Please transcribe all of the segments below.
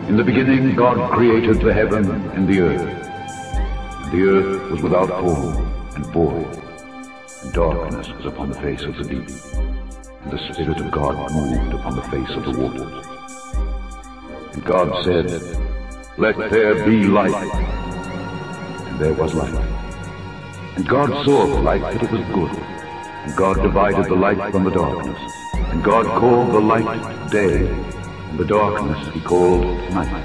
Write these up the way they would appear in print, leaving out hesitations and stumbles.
In the beginning God created the heaven and the earth. And the earth was without form and void, and darkness was upon the face of the deep. And the Spirit of God moved upon the face of the waters. And God said, "Let there be light." And there was light. And God saw the light that it was good. And God divided the light from the darkness. And God called the light day, and the darkness he called night.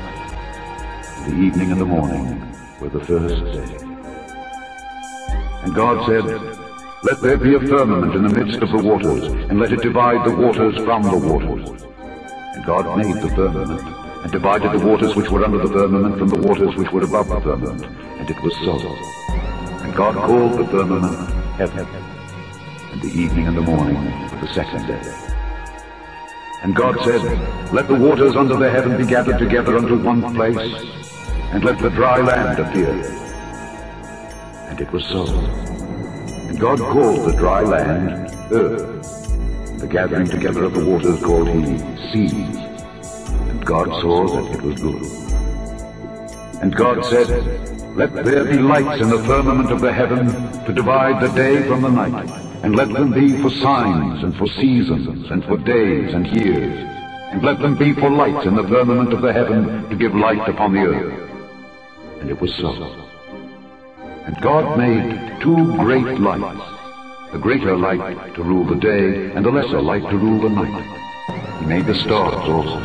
And the evening and the morning were the first day. And God said, "Let there be a firmament in the midst of the waters, and let it divide the waters from the waters." And God made the firmament, and divided the waters which were under the firmament from the waters which were above the firmament, and it was so. And God called the firmament heaven. And the evening and the morning were the second day. And God said, "Let the waters under the heaven be gathered together unto one place, and let the dry land appear." And it was so. And God called the dry land earth, and the gathering together of the waters called he seas. And God saw that it was good. And God said, "Let there be lights in the firmament of the heaven to divide the day from the night, and let them be for signs and for seasons and for days and years, and let them be for lights in the firmament of the heaven to give light upon the earth." And it was so. And God made two great lights, the greater light to rule the day, and the lesser light to rule the night. He made the stars also.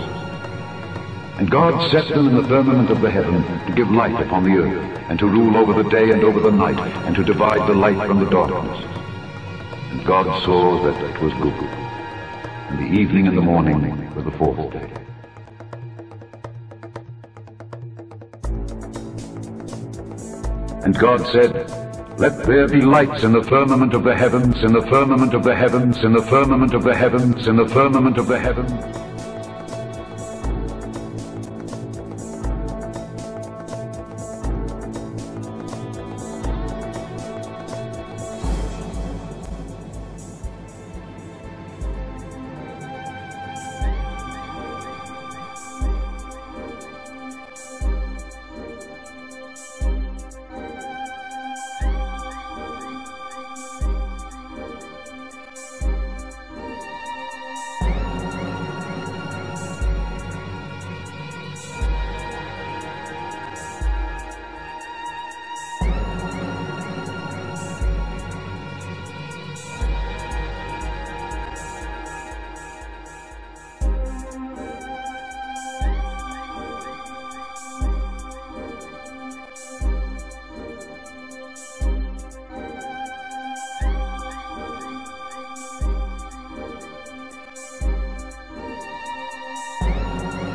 And God set them in the firmament of the heaven to give light upon the earth, and to rule over the day and over the night, and to divide the light from the darkness. And God saw that it was good. And the evening and the morning were the fourth day. And God said, "Let there be lights in the firmament of the heavens, in the firmament of the heavens, in the firmament of the heavens, in the firmament of the heavens."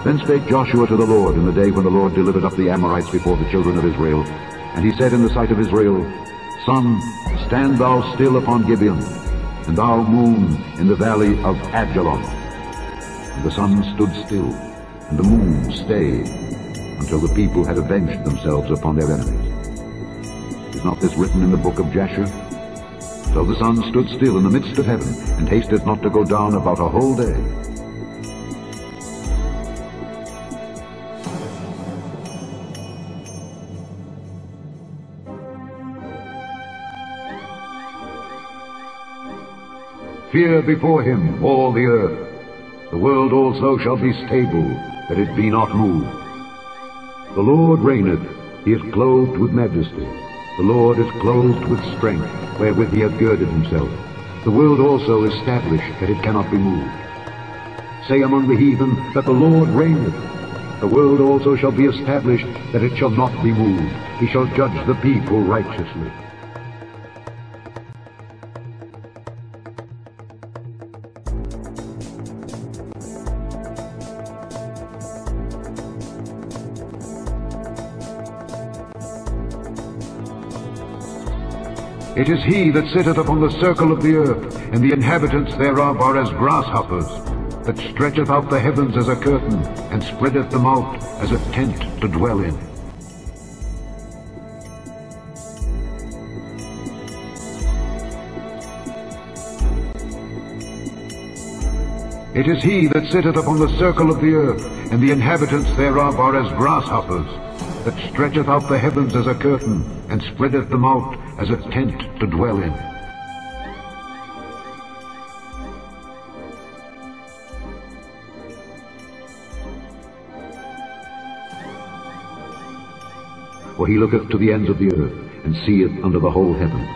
Then spake Joshua to the Lord in the day when the Lord delivered up the Amorites before the children of Israel. And he said in the sight of Israel, "Sun, stand thou still upon Gibeon, and thou moon in the valley of Ajalon." And the sun stood still, and the moon stayed, until the people had avenged themselves upon their enemies. Is not this written in the book of Jasher? So the sun stood still in the midst of heaven, and hasted not to go down about a whole day. Fear before him all the earth. The world also shall be stable, that it be not moved. The Lord reigneth, he is clothed with majesty. The Lord is clothed with strength, wherewith he hath girded himself. The world also is established, that it cannot be moved. Say among the heathen that the Lord reigneth. The world also shall be established, that it shall not be moved. He shall judge the people righteously. It is he that sitteth upon the circle of the earth, and the inhabitants thereof are as grasshoppers, that stretcheth out the heavens as a curtain, and spreadeth them out as a tent to dwell in. It is he that sitteth upon the circle of the earth, and the inhabitants thereof are as grasshoppers, that stretcheth out the heavens as a curtain, and spreadeth them out as a tent to dwell in. For he looketh to the ends of the earth, and seeth under the whole heaven.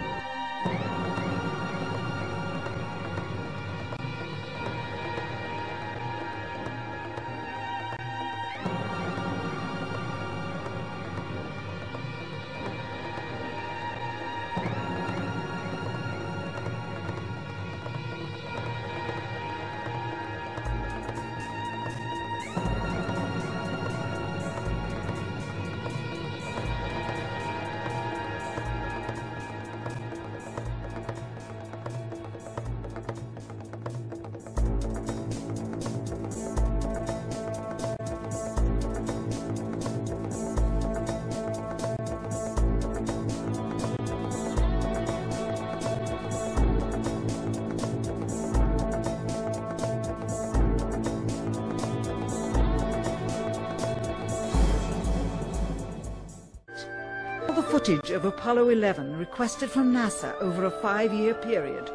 The footage of Apollo 11 requested from NASA over a 5-year period.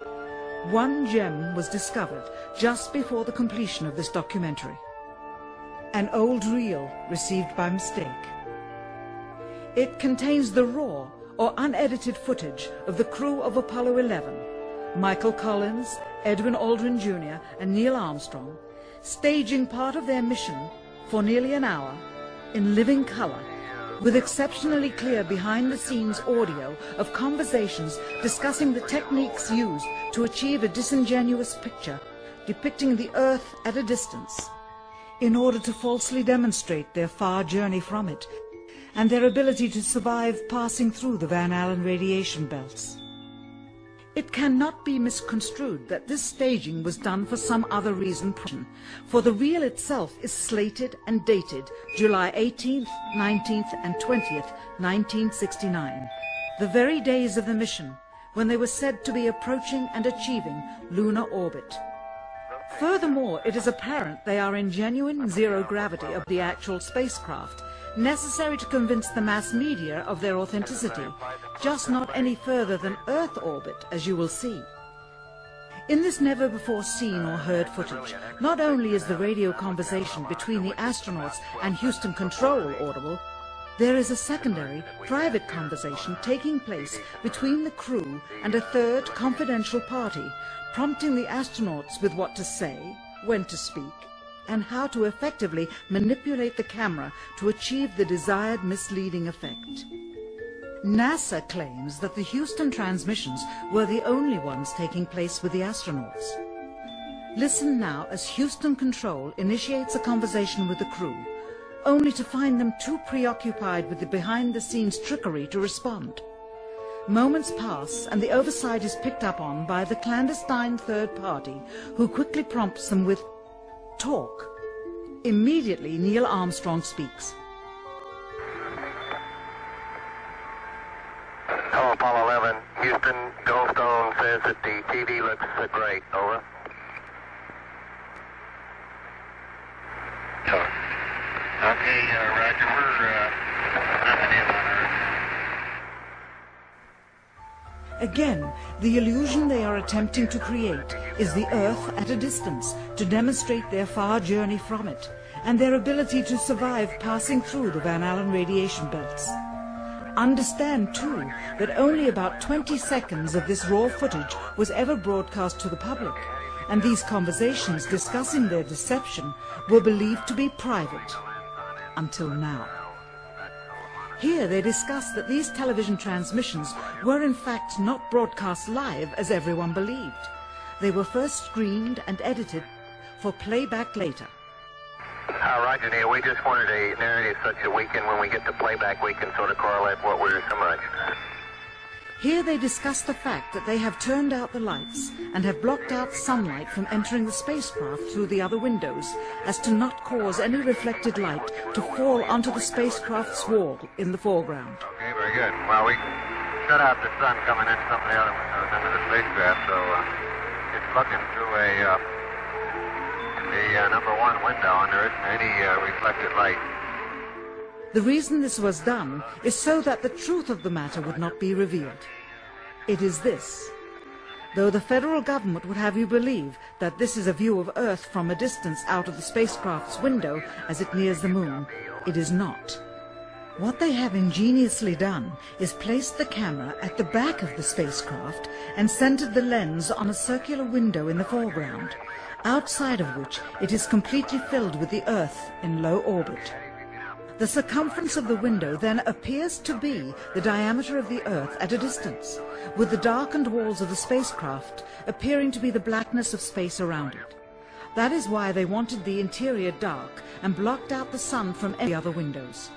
One gem was discovered just before the completion of this documentary. An old reel received by mistake. It contains the raw or unedited footage of the crew of Apollo 11, Michael Collins, Edwin Aldrin Jr. and Neil Armstrong, staging part of their mission for nearly an hour in living color, with exceptionally clear behind-the-scenes audio of conversations discussing the techniques used to achieve a disingenuous picture depicting the Earth at a distance, in order to falsely demonstrate their far journey from it and their ability to survive passing through the Van Allen radiation belts. It cannot be misconstrued that this staging was done for some other reason, for the reel itself is slated and dated July 18th, 19th and 20th, 1969, the very days of the mission when they were said to be approaching and achieving lunar orbit. Furthermore, it is apparent they are in genuine zero gravity of the actual spacecraft, necessary to convince the mass media of their authenticity, just not any further than Earth orbit, as you will see. In this never-before-seen or heard footage, not only is the radio conversation between the astronauts and Houston Control audible, there is a secondary, private conversation taking place between the crew and a third confidential party, prompting the astronauts with what to say, when to speak, and how to effectively manipulate the camera to achieve the desired misleading effect. NASA claims that the Houston transmissions were the only ones taking place with the astronauts. Listen now as Houston Control initiates a conversation with the crew, only to find them too preoccupied with the behind-the-scenes trickery to respond. Moments pass and the oversight is picked up on by the clandestine third party, who quickly prompts them with talk. Immediately, Neil Armstrong speaks. Hello, Apollo 11. Houston, Goldstone says that the TV looks great. Over. Okay, Roger. We're nothing in on Earth. Again, the illusion they are attempting to create is the Earth at a distance, to demonstrate their far journey from it, and their ability to survive passing through the Van Allen radiation belts. Understand, too, that only about 20 seconds of this raw footage was ever broadcast to the public, and these conversations discussing their deception were believed to be private, until now. Here they discuss that these television transmissions were in fact not broadcast live as everyone believed. They were first screened and edited for playback later. Roger, Neil, we just wanted a narrative such that we can, when we get the playback, we can sort of correlate what we're so much. Here they discuss the fact that they have turned out the lights and have blocked out sunlight from entering the spacecraft through the other windows, as to not cause any reflected light to fall onto the spacecraft's wall in the foreground. Okay, very good. Well, we shut out the sun coming in some of the other windows into the spacecraft, so it's looking through a the number one window, and there isn't any reflected light. The reason this was done is so that the truth of the matter would not be revealed. It is this. Though the federal government would have you believe that this is a view of Earth from a distance out of the spacecraft's window as it nears the moon, it is not. What they have ingeniously done is placed the camera at the back of the spacecraft and centered the lens on a circular window in the foreground, outside of which it is completely filled with the Earth in low orbit. The circumference of the window then appears to be the diameter of the Earth at a distance, with the darkened walls of the spacecraft appearing to be the blackness of space around it. That is why they wanted the interior dark and blocked out the sun from any other windows.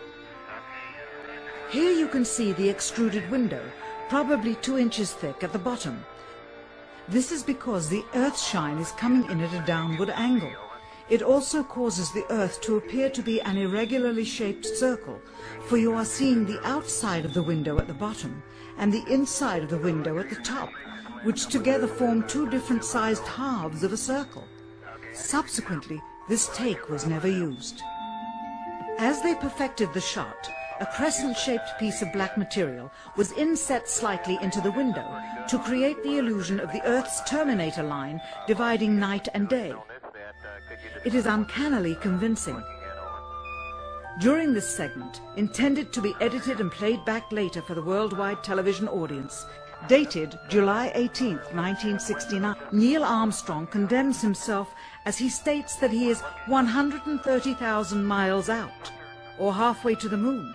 Here you can see the extruded window, probably 2 inches thick at the bottom. This is because the Earth's shine is coming in at a downward angle. It also causes the Earth to appear to be an irregularly shaped circle, for you are seeing the outside of the window at the bottom and the inside of the window at the top, which together form 2 different sized halves of a circle. Subsequently, this take was never used. As they perfected the shot, a crescent-shaped piece of black material was inset slightly into the window to create the illusion of the Earth's terminator line dividing night and day. It is uncannily convincing. During this segment, intended to be edited and played back later for the worldwide television audience, dated July 18, 1969, Neil Armstrong condemns himself as he states that he is 130,000 miles out, or halfway to the moon,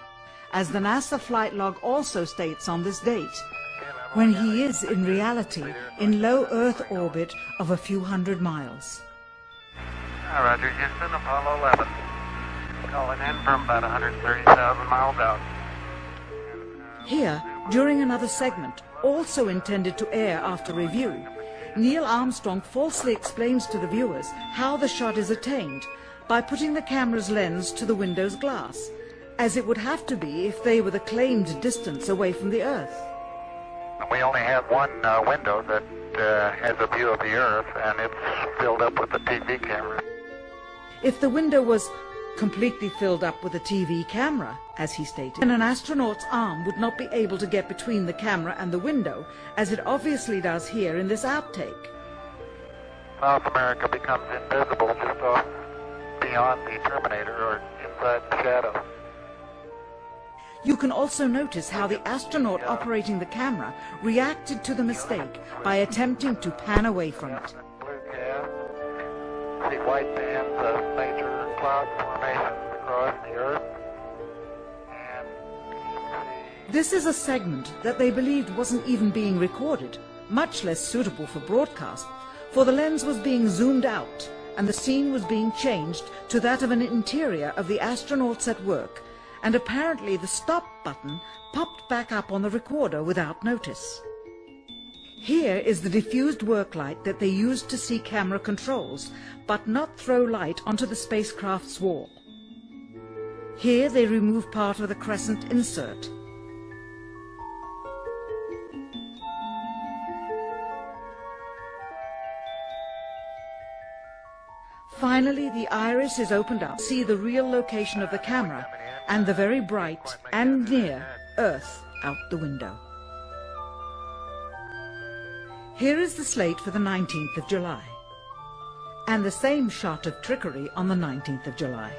as the NASA flight log also states on this date, when he is in reality in low Earth orbit of a few hundred miles. Roger, Houston, Apollo 11. Calling in from about 130,000 miles out. Here, during another segment, also intended to air after review, Neil Armstrong falsely explains to the viewers how the shot is attained by putting the camera's lens to the window's glass, as it would have to be if they were the claimed distance away from the Earth. We only have one window that has a view of the Earth, and it's filled up with the TV camera. If the window was completely filled up with a TV camera, as he stated, then an astronaut's arm would not be able to get between the camera and the window, as it obviously does here in this outtake. South America becomes invisible just off beyond the Terminator or inside the shadow. You can also notice how the astronaut operating the camera reacted to the mistake by attempting to pan away from it. Blue cast. See white bands of major cloud formations across the Earth. And This is a segment that they believed wasn't even being recorded, much less suitable for broadcast, for the lens was being zoomed out and the scene was being changed to that of an interior of the astronauts at work, and apparently the stop button popped back up on the recorder without notice. Here is the diffused work light that they used to see camera controls, but not throw light onto the spacecraft's wall. Here they remove part of the crescent insert. Finally, the iris is opened up to see the real location of the camera and the very bright and near Earth out the window. Here is the slate for the 19th of July, and the same shot of trickery on the 19th of July,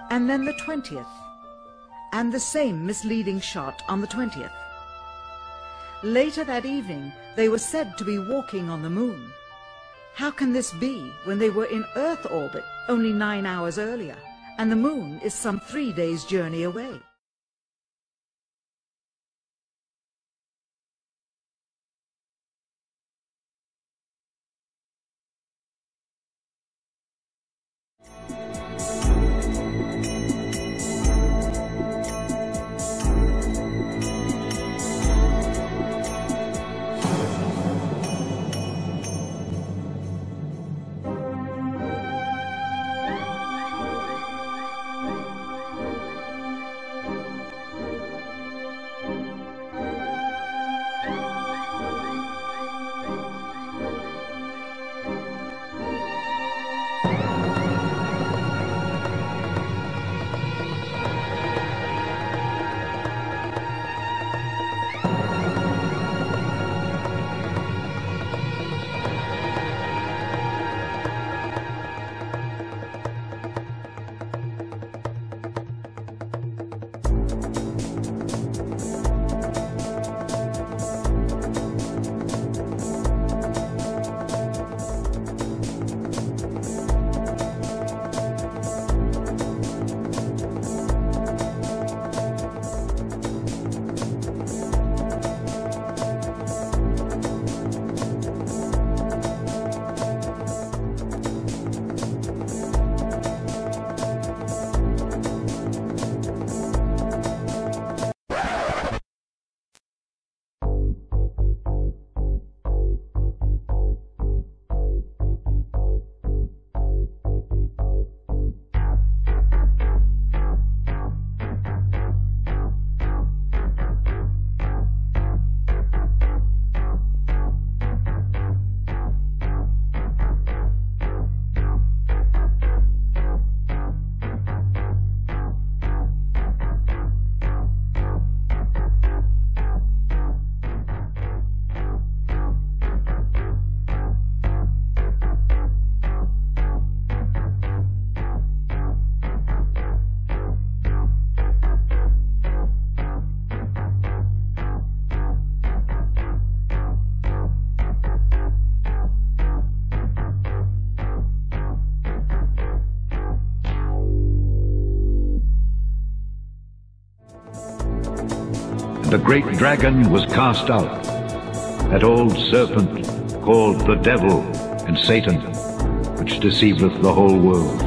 and then the 20th, and the same misleading shot on the 20th. Later that evening, they were said to be walking on the moon. How can this be when they were in Earth orbit only 9 hours earlier, and the moon is some 3 days' journey away? the great dragon was cast out, that old serpent called the devil and Satan, which deceiveth the whole world.